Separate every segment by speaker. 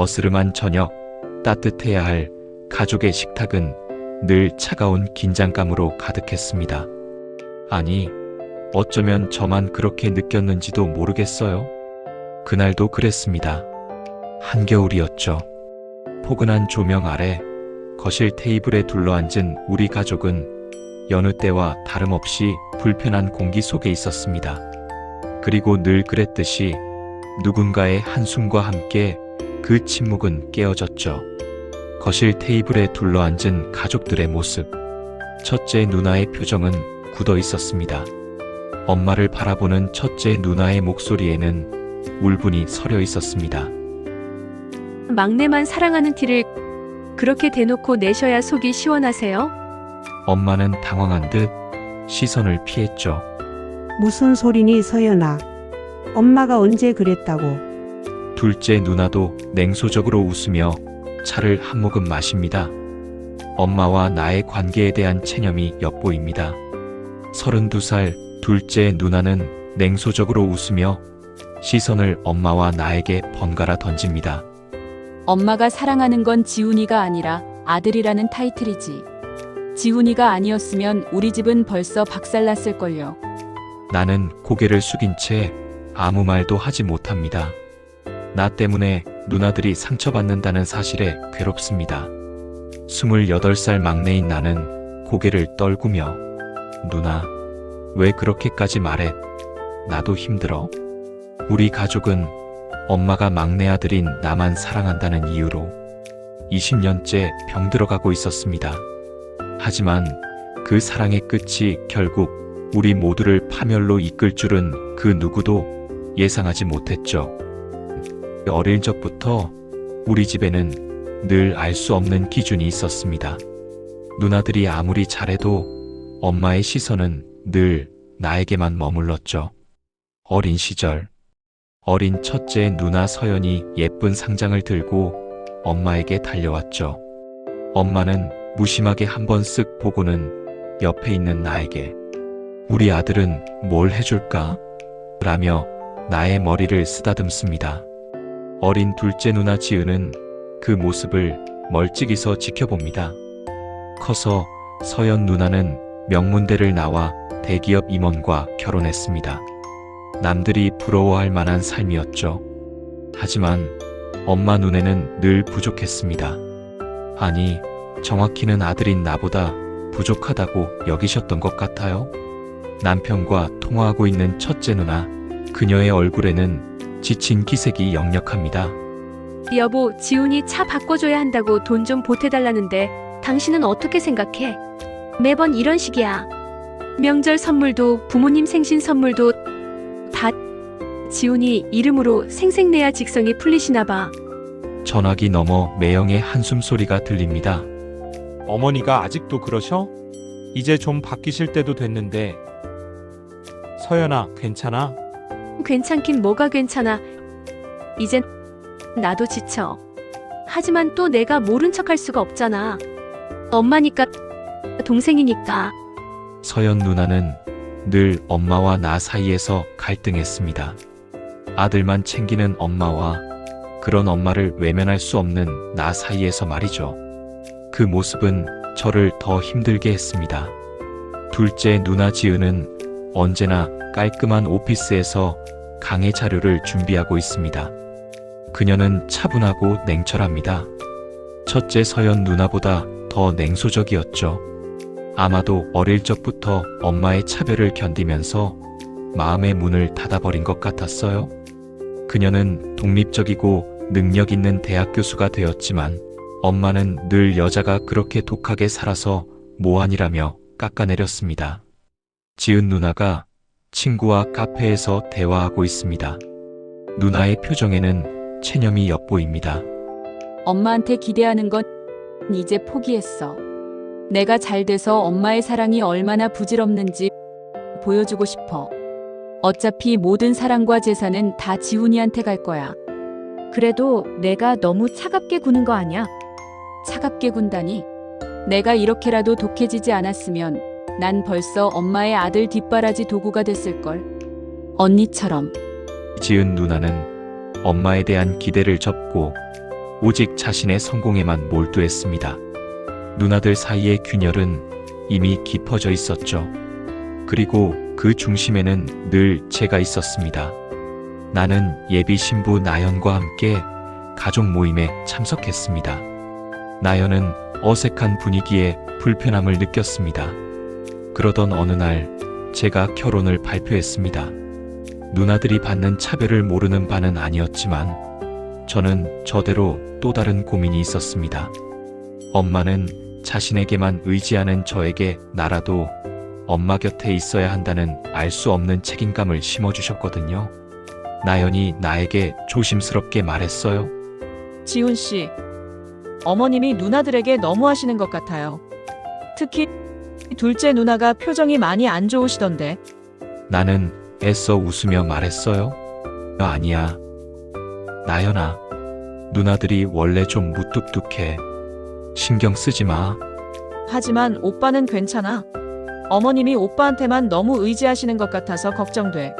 Speaker 1: 어스름한 저녁, 따뜻해야 할 가족의 식탁은 늘 차가운 긴장감으로 가득했습니다. 아니, 어쩌면 저만 그렇게 느꼈는지도 모르겠어요. 그날도 그랬습니다. 한겨울이었죠. 포근한 조명 아래 거실 테이블에 둘러앉은 우리 가족은 여느 때와 다름없이 불편한 공기 속에 있었습니다. 그리고 늘 그랬듯이 누군가의 한숨과 함께 그 침묵은 깨어졌죠. 거실 테이블에 둘러앉은 가족들의 모습. 첫째 누나의 표정은 굳어 있었습니다. 엄마를 바라보는 첫째 누나의 목소리에는 울분이 서려 있었습니다.
Speaker 2: 막내만 사랑하는 티를 그렇게 대놓고 내셔야 속이 시원하세요?
Speaker 1: 엄마는 당황한 듯 시선을 피했죠.
Speaker 3: 무슨 소리니 서연아. 엄마가 언제 그랬다고.
Speaker 1: 둘째 누나도 냉소적으로 웃으며 차를 한 모금 마십니다. 엄마와 나의 관계에 대한 체념이 엿보입니다. 32살 둘째 누나는 냉소적으로 웃으며 시선을 엄마와 나에게 번갈아 던집니다.
Speaker 4: 엄마가 사랑하는 건 지훈이가 아니라 아들이라는 타이틀이지. 지훈이가 아니었으면 우리 집은 벌써 박살났을걸요.
Speaker 1: 나는 고개를 숙인 채 아무 말도 하지 못합니다. 나 때문에 누나들이 상처받는다는 사실에 괴롭습니다. 28살 막내인 나는 고개를 떨구며 누나, 왜 그렇게까지 말해? 나도 힘들어. 우리 가족은 엄마가 막내 아들인 나만 사랑한다는 이유로 20년째 병들어가고 있었습니다. 하지만 그 사랑의 끝이 결국 우리 모두를 파멸로 이끌 줄은 그 누구도 예상하지 못했죠. 어릴 적부터 우리 집에는 늘 알 수 없는 기준이 있었습니다. 누나들이 아무리 잘해도 엄마의 시선은 늘 나에게만 머물렀죠. 어린 시절, 어린 첫째 누나 서연이 예쁜 상장을 들고 엄마에게 달려왔죠. 엄마는 무심하게 한번 쓱 보고는 옆에 있는 나에게 우리 아들은 뭘 해줄까? 라며 나의 머리를 쓰다듬습니다. 어린 둘째 누나 지은은 그 모습을 멀찍이서 지켜봅니다. 커서 서연 누나는 명문대를 나와 대기업 임원과 결혼했습니다. 남들이 부러워할 만한 삶이었죠. 하지만 엄마 눈에는 늘 부족했습니다. 아니, 정확히는 아들인 나보다 부족하다고 여기셨던 것 같아요. 남편과 통화하고 있는 첫째 누나, 그녀의 얼굴에는 지친 기색이 역력합니다.
Speaker 2: 여보, 지훈이 차 바꿔줘야 한다고 돈 좀 보태달라는데 당신은 어떻게 생각해? 매번 이런 식이야. 명절 선물도 부모님 생신 선물도 다 지훈이 이름으로 생색내야 직성이 풀리시나 봐.
Speaker 1: 전화기 너머 매형의 한숨 소리가 들립니다.
Speaker 5: 어머니가 아직도 그러셔? 이제 좀 바뀌실 때도 됐는데. 서연아, 괜찮아?
Speaker 2: 괜찮긴 뭐가 괜찮아. 이젠 나도 지쳐. 하지만 또 내가 모른 척할 수가 없잖아. 엄마니까, 동생이니까.
Speaker 1: 서연 누나는 늘 엄마와 나 사이에서 갈등했습니다. 아들만 챙기는 엄마와 그런 엄마를 외면할 수 없는 나 사이에서 말이죠. 그 모습은 저를 더 힘들게 했습니다. 둘째 누나 지은은 언제나 깔끔한 오피스에서 강의 자료를 준비하고 있습니다. 그녀는 차분하고 냉철합니다. 첫째 서연 누나보다 더 냉소적이었죠. 아마도 어릴 적부터 엄마의 차별을 견디면서 마음의 문을 닫아버린 것 같았어요. 그녀는 독립적이고 능력 있는 대학 교수가 되었지만 엄마는 늘 여자가 그렇게 독하게 살아서 뭐하니라며 깎아내렸습니다. 지은 누나가 친구와 카페에서 대화하고 있습니다. 누나의 표정에는 체념이 엿보입니다.
Speaker 4: 엄마한테 기대하는 건 이제 포기했어. 내가 잘 돼서 엄마의 사랑이 얼마나 부질없는지 보여주고 싶어. 어차피 모든 사랑과 재산은 다 지훈이한테 갈 거야.
Speaker 2: 그래도 내가 너무 차갑게 구는 거 아니야?
Speaker 4: 차갑게 군다니. 내가 이렇게라도 독해지지 않았으면 난 벌써 엄마의 아들 뒷바라지 도구가 됐을걸. 언니처럼.
Speaker 1: 지은 누나는 엄마에 대한 기대를 접고 오직 자신의 성공에만 몰두했습니다. 누나들 사이의 균열은 이미 깊어져 있었죠. 그리고 그 중심에는 늘 제가 있었습니다. 나는 예비 신부 나연과 함께 가족 모임에 참석했습니다. 나연은 어색한 분위기에 불편함을 느꼈습니다. 그러던 어느 날 제가 결혼을 발표했습니다. 누나들이 받는 차별을 모르는 바는 아니었지만 저는 저대로 또 다른 고민이 있었습니다. 엄마는 자신에게만 의지하는 저에게 나라도 엄마 곁에 있어야 한다는 알 수 없는 책임감을 심어주셨거든요. 나연이 나에게 조심스럽게 말했어요.
Speaker 6: 지훈 씨, 어머님이 누나들에게 너무하시는 것 같아요. 특히 둘째 누나가 표정이 많이 안 좋으시던데.
Speaker 1: 나는 애써 웃으며 말했어요. 아니야. 나연아, 누나들이 원래 좀 무뚝뚝해. 신경 쓰지 마.
Speaker 6: 하지만 오빠는 괜찮아. 어머님이 오빠한테만 너무 의지하시는 것 같아서 걱정돼.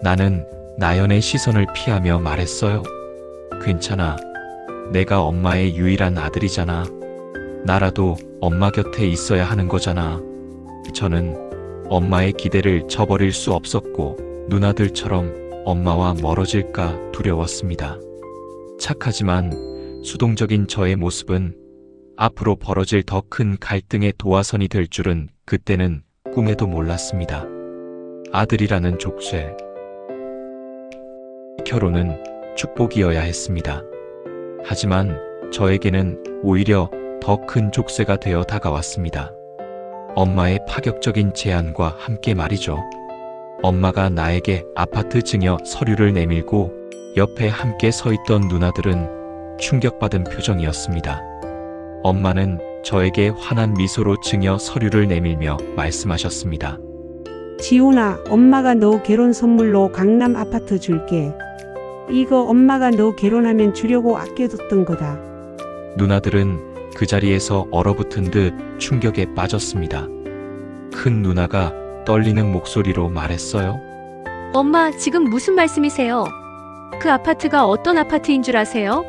Speaker 1: 나는 나연의 시선을 피하며 말했어요. 괜찮아. 내가 엄마의 유일한 아들이잖아. 나라도 엄마 곁에 있어야 하는 거잖아. 저는 엄마의 기대를 저버릴 수 없었고 누나들처럼 엄마와 멀어질까 두려웠습니다. 착하지만 수동적인 저의 모습은 앞으로 벌어질 더 큰 갈등의 도화선이 될 줄은 그때는 꿈에도 몰랐습니다. 아들이라는 족쇄. 결혼은 축복이어야 했습니다. 하지만 저에게는 오히려 더 큰 족쇄가 되어 다가왔습니다. 엄마의 파격적인 제안과 함께 말이죠. 엄마가 나에게 아파트 증여 서류를 내밀고 옆에 함께 서 있던 누나들은 충격받은 표정이었습니다. 엄마는 저에게 환한 미소로 증여 서류를 내밀며 말씀하셨습니다.
Speaker 3: 지훈아, 엄마가 너 결혼 선물로 강남 아파트 줄게. 이거 엄마가 너 결혼하면 주려고 아껴뒀던 거다.
Speaker 1: 누나들은 그 자리에서 얼어붙은 듯 충격에 빠졌습니다. 큰 누나가 떨리는 목소리로 말했어요.
Speaker 2: 엄마, 지금 무슨 말씀이세요? 그 아파트가 어떤 아파트인 줄 아세요?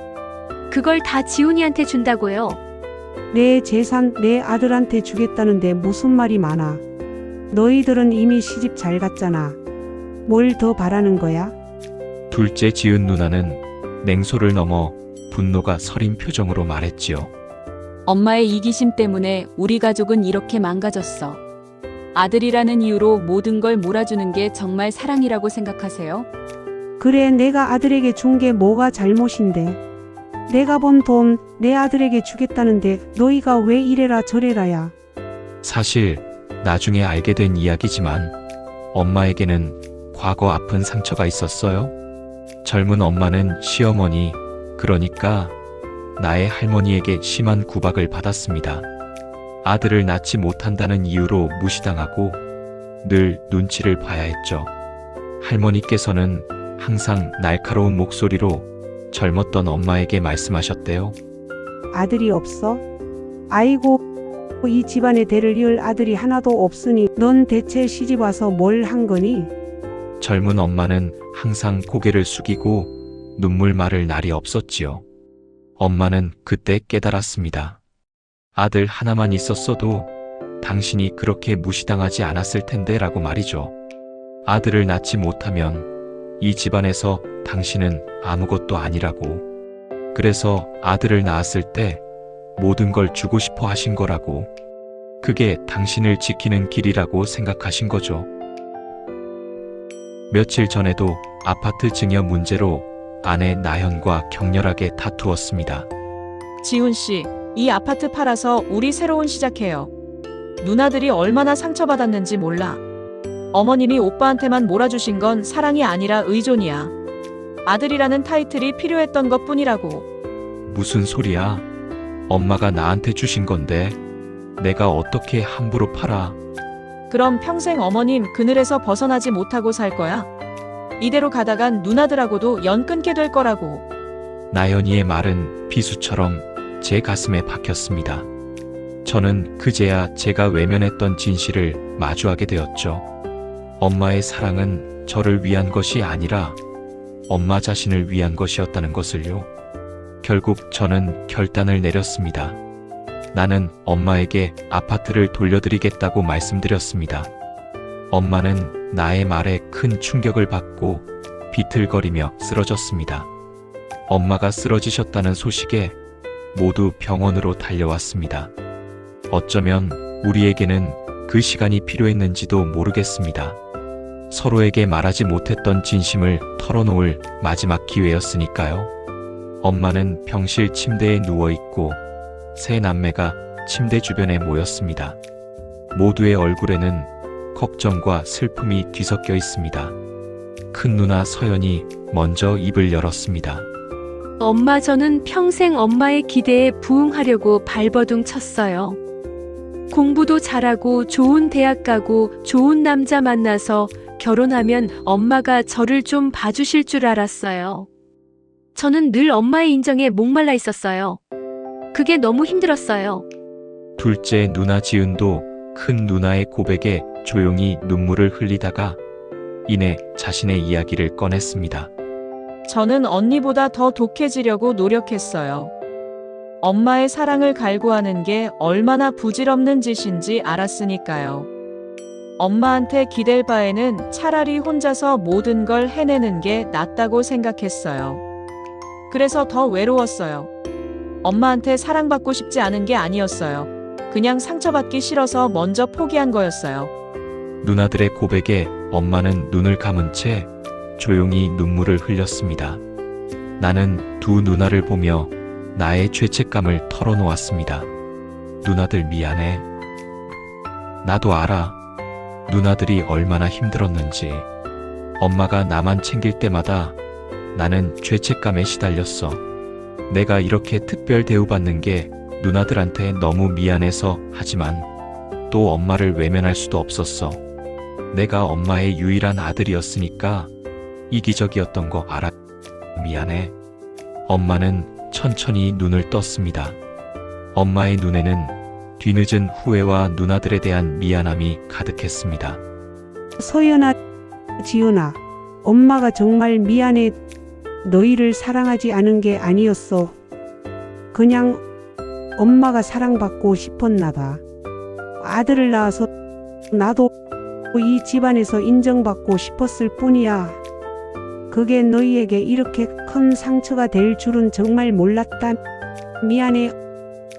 Speaker 2: 그걸 다 지훈이한테 준다고요.
Speaker 3: 내 재산 내 아들한테 주겠다는데 무슨 말이 많아. 너희들은 이미 시집 잘 갔잖아. 뭘 더 바라는 거야?
Speaker 1: 둘째 지은 누나는 냉소를 넘어 분노가 서린 표정으로 말했지요.
Speaker 4: 엄마의 이기심 때문에 우리 가족은 이렇게 망가졌어. 아들이라는 이유로 모든 걸 몰아주는 게 정말 사랑이라고 생각하세요?
Speaker 3: 그래, 내가 아들에게 준 게 뭐가 잘못인데. 내가 번 돈 내 아들에게 주겠다는데 너희가 왜 이래라 저래라야.
Speaker 1: 사실 나중에 알게 된 이야기지만 엄마에게는 과거 아픈 상처가 있었어요. 젊은 엄마는 시어머니, 그러니까 나의 할머니에게 심한 구박을 받았습니다. 아들을 낳지 못한다는 이유로 무시당하고 늘 눈치를 봐야 했죠. 할머니께서는 항상 날카로운 목소리로 젊었던 엄마에게 말씀하셨대요.
Speaker 3: 아들이 없어? 아이고, 이 집안의 대를 이을 아들이 하나도 없으니 넌 대체 시집 와서 뭘 한 거니?
Speaker 1: 젊은 엄마는 항상 고개를 숙이고 눈물 마를 날이 없었지요. 엄마는 그때 깨달았습니다. 아들 하나만 있었어도 당신이 그렇게 무시당하지 않았을 텐데 라고 말이죠. 아들을 낳지 못하면 이 집안에서 당신은 아무것도 아니라고. 그래서 아들을 낳았을 때 모든 걸 주고 싶어 하신 거라고. 그게 당신을 지키는 길이라고 생각하신 거죠. 며칠 전에도 아파트 증여 문제로 아내 나연과 격렬하게 다투었습니다.
Speaker 6: 지훈 씨, 이 아파트 팔아서 우리 새로운 시작해요. 누나들이 얼마나 상처받았는지 몰라. 어머님이 오빠한테만 몰아주신 건 사랑이 아니라 의존이야. 아들이라는 타이틀이 필요했던 것뿐이라고.
Speaker 1: 무슨 소리야? 엄마가 나한테 주신 건데 내가 어떻게 함부로 팔아?
Speaker 6: 그럼 평생 어머님 그늘에서 벗어나지 못하고 살 거야. 이대로 가다간 누나들하고도 연 끊게 될 거라고.
Speaker 1: 나연이의 말은 비수처럼 제 가슴에 박혔습니다. 저는 그제야 제가 외면했던 진실을 마주하게 되었죠. 엄마의 사랑은 저를 위한 것이 아니라 엄마 자신을 위한 것이었다는 것을요. 결국 저는 결단을 내렸습니다. 나는 엄마에게 아파트를 돌려드리겠다고 말씀드렸습니다. 엄마는 나의 말에 큰 충격을 받고 비틀거리며 쓰러졌습니다. 엄마가 쓰러지셨다는 소식에 모두 병원으로 달려왔습니다. 어쩌면 우리에게는 그 시간이 필요했는지도 모르겠습니다. 서로에게 말하지 못했던 진심을 털어놓을 마지막 기회였으니까요. 엄마는 병실 침대에 누워있고 세 남매가 침대 주변에 모였습니다. 모두의 얼굴에는 걱정과 슬픔이 뒤섞여 있습니다. 큰 누나 서연이 먼저 입을 열었습니다.
Speaker 2: 엄마, 저는 평생 엄마의 기대에 부응하려고 발버둥 쳤어요. 공부도 잘하고 좋은 대학 가고 좋은 남자 만나서 결혼하면 엄마가 저를 좀 봐주실 줄 알았어요. 저는 늘 엄마의 인정에 목말라 있었어요. 그게 너무 힘들었어요.
Speaker 1: 둘째 누나 지은도 큰 누나의 고백에 조용히 눈물을 흘리다가 이내 자신의 이야기를 꺼냈습니다.
Speaker 6: 저는 언니보다 더 독해지려고 노력했어요. 엄마의 사랑을 갈구하는 게 얼마나 부질없는 짓인지 알았으니까요. 엄마한테 기댈 바에는 차라리 혼자서 모든 걸 해내는 게 낫다고 생각했어요. 그래서 더 외로웠어요. 엄마한테 사랑받고 싶지 않은 게 아니었어요. 그냥 상처받기 싫어서 먼저 포기한 거였어요.
Speaker 1: 누나들의 고백에 엄마는 눈을 감은 채 조용히 눈물을 흘렸습니다. 나는 두 누나를 보며 나의 죄책감을 털어놓았습니다. 누나들 미안해. 나도 알아. 누나들이 얼마나 힘들었는지. 엄마가 나만 챙길 때마다 나는 죄책감에 시달렸어. 내가 이렇게 특별 대우받는 게 누나들한테 너무 미안해서 하지만 또 엄마를 외면할 수도 없었어. 내가 엄마의 유일한 아들이었으니까 이기적이었던 거 알아. 미안해. 엄마는 천천히 눈을 떴습니다. 엄마의 눈에는 뒤늦은 후회와 누나들에 대한 미안함이 가득했습니다.
Speaker 3: 서연아, 지은아, 엄마가 정말 미안해. 너희를 사랑하지 않은 게 아니었어. 그냥 엄마가 사랑받고 싶었나 봐. 아들을 낳아서 나도 이 집안에서 인정받고 싶었을 뿐이야. 그게 너희에게 이렇게 큰 상처가 될 줄은 정말 몰랐다. 미안해.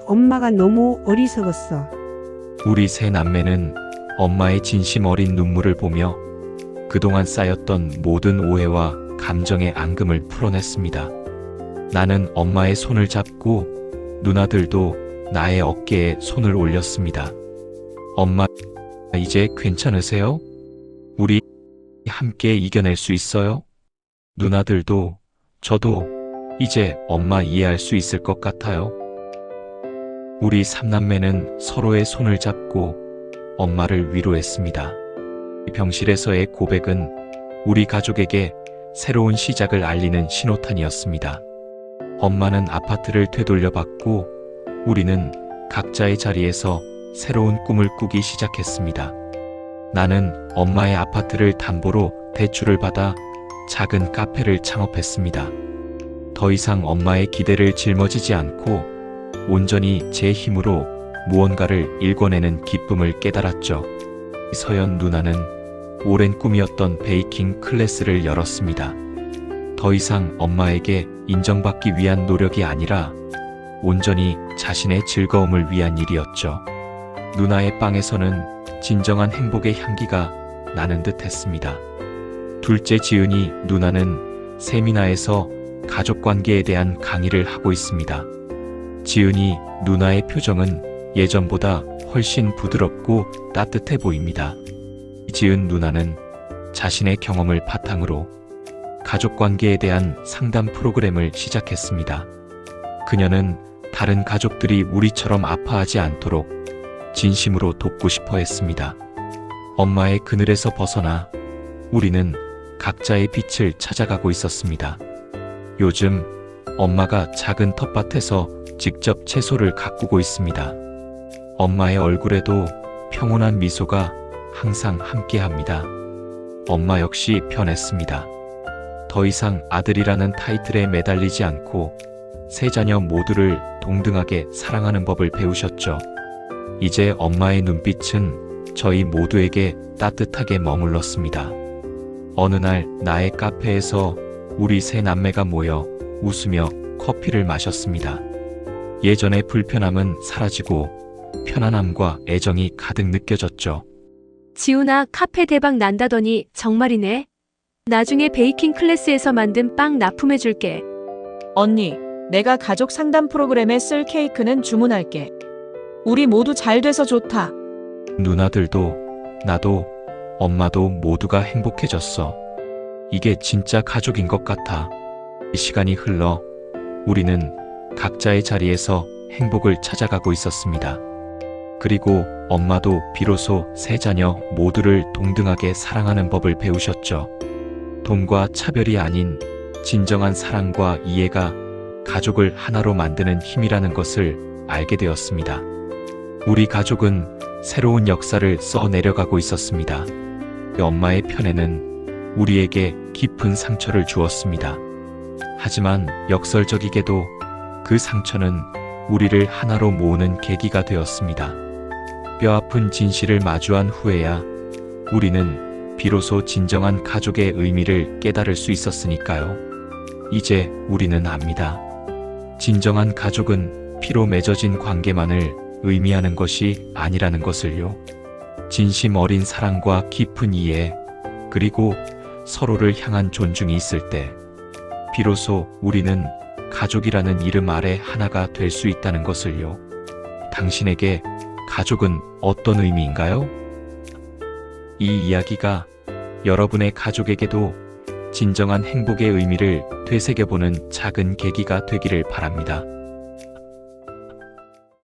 Speaker 3: 엄마가 너무 어리석었어.
Speaker 1: 우리 세 남매는 엄마의 진심 어린 눈물을 보며 그동안 쌓였던 모든 오해와 감정의 앙금을 풀어냈습니다. 나는 엄마의 손을 잡고 누나들도 나의 어깨에 손을 올렸습니다. 엄마, 이제 괜찮으세요? 우리 함께 이겨낼 수 있어요? 누나들도 저도 이제 엄마 이해할 수 있을 것 같아요. 우리 삼남매는 서로의 손을 잡고 엄마를 위로했습니다. 병실에서의 고백은 우리 가족에게 새로운 시작을 알리는 신호탄이었습니다. 엄마는 아파트를 되돌려받고 우리는 각자의 자리에서 새로운 꿈을 꾸기 시작했습니다. 나는 엄마의 아파트를 담보로 대출을 받아 작은 카페를 창업했습니다. 더 이상 엄마의 기대를 짊어지지 않고 온전히 제 힘으로 무언가를 일궈내는 기쁨을 깨달았죠. 서연 누나는 오랜 꿈이었던 베이킹 클래스를 열었습니다. 더 이상 엄마에게 인정받기 위한 노력이 아니라 온전히 자신의 즐거움을 위한 일이었죠. 누나의 빵에서는 진정한 행복의 향기가 나는 듯 했습니다. 둘째 지은이 누나는 세미나에서 가족관계에 대한 강의를 하고 있습니다. 지은이 누나의 표정은 예전보다 훨씬 부드럽고 따뜻해 보입니다. 지은 누나는 자신의 경험을 바탕으로 가족관계에 대한 상담 프로그램을 시작했습니다. 그녀는 다른 가족들이 우리처럼 아파하지 않도록 진심으로 돕고 싶어 했습니다. 엄마의 그늘에서 벗어나 우리는 각자의 빛을 찾아가고 있었습니다. 요즘 엄마가 작은 텃밭에서 직접 채소를 가꾸고 있습니다. 엄마의 얼굴에도 평온한 미소가 항상 함께합니다. 엄마 역시 변했습니다. 더 이상 아들이라는 타이틀에 매달리지 않고 세 자녀 모두를 동등하게 사랑하는 법을 배우셨죠. 이제 엄마의 눈빛은 저희 모두에게 따뜻하게 머물렀습니다. 어느 날 나의 카페에서 우리 세 남매가 모여 웃으며 커피를 마셨습니다. 예전의 불편함은 사라지고 편안함과 애정이 가득 느껴졌죠.
Speaker 2: 지훈아, 카페 대박 난다더니 정말이네. 나중에 베이킹 클래스에서 만든 빵 납품해줄게.
Speaker 6: 언니, 내가 가족 상담 프로그램에 쓸 케이크는 주문할게. 우리 모두 잘 돼서 좋다.
Speaker 1: 누나들도 나도 엄마도 모두가 행복해졌어. 이게 진짜 가족인 것 같아. 시간이 흘러 우리는 각자의 자리에서 행복을 찾아가고 있었습니다. 그리고 엄마도 비로소 세 자녀 모두를 동등하게 사랑하는 법을 배우셨죠. 돈과 차별이 아닌 진정한 사랑과 이해가 가족을 하나로 만드는 힘이라는 것을 알게 되었습니다. 우리 가족은 새로운 역사를 써내려가고 있었습니다. 엄마의 편애는 우리에게 깊은 상처를 주었습니다. 하지만 역설적이게도 그 상처는 우리를 하나로 모으는 계기가 되었습니다. 뼈아픈 진실을 마주한 후에야 우리는 비로소 진정한 가족의 의미를 깨달을 수 있었으니까요. 이제 우리는 압니다. 진정한 가족은 피로 맺어진 관계만을 의미하는 것이 아니라는 것을요. 진심 어린 사랑과 깊은 이해, 그리고 서로를 향한 존중이 있을 때 비로소 우리는 가족이라는 이름 아래 하나가 될 수 있다는 것을요. 당신에게 가족은 어떤 의미인가요? 이 이야기가 여러분의 가족에게도 진정한 행복의 의미를 되새겨보는 작은 계기가 되기를 바랍니다.